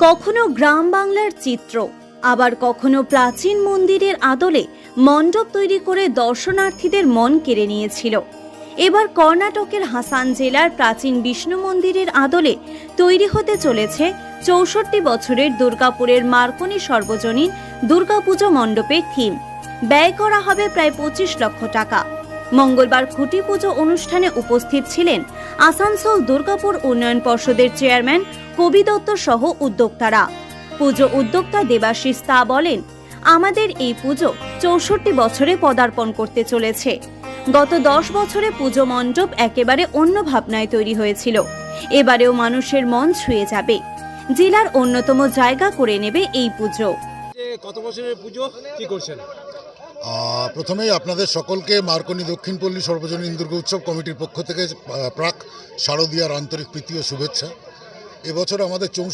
কখনো গ্রাম বাংলার চিত্র, আবার কখনো প্রাচীন মন্দিরের আদলে মণ্ডপ তৈরি করে দর্শনার্থীদের মন কেড়ে নিয়েছিল। এবার কর্ণাটকের হাসান জেলার প্রাচীন বিষ্ণু মন্দিরের আদলে তৈরি হতে চলেছে ৬৪ বছরের দুর্গাপুরের মার্কনি সর্বজনীন দুর্গাপুজো মণ্ডপের থিম। ব্যয় করা হবে প্রায় ২৫ লক্ষ টাকা। মঙ্গলবার খুঁটি পুজো অনুষ্ঠানে উপস্থিত ছিলেন আসানসোল দুর্গাপুর উন্নয়ন পর্ষদের চেয়ারম্যান কবি দত্ত সহ উদ্যোক্তারা। পুজো উদ্যোক্তা দেবাশিস তা বলেন, আমাদের এই পুজো ৬৪ বছরে পদার্পণ করতে চলেছে। গত ১০ বছরে পুজো মণ্ডপ একেবারে অন্য ভাবনায় তৈরি হয়েছিল। এবারেও মানুষের মন ছুঁয়ে যাবে, জেলার অন্যতম জায়গা করে নেবে এই পুজো। কত বছরের পুজো কি করছেন? প্রথমেই আপনাদের সকলকে মার্কনি দক্ষিণ পল্লী সর্বজনীন দুর্গা উৎসব কমিটির পক্ষ থেকে প্রাক শারদীয়ার আন্তরিক প্রীতি ও শুভেচ্ছা। এবছর আমাদের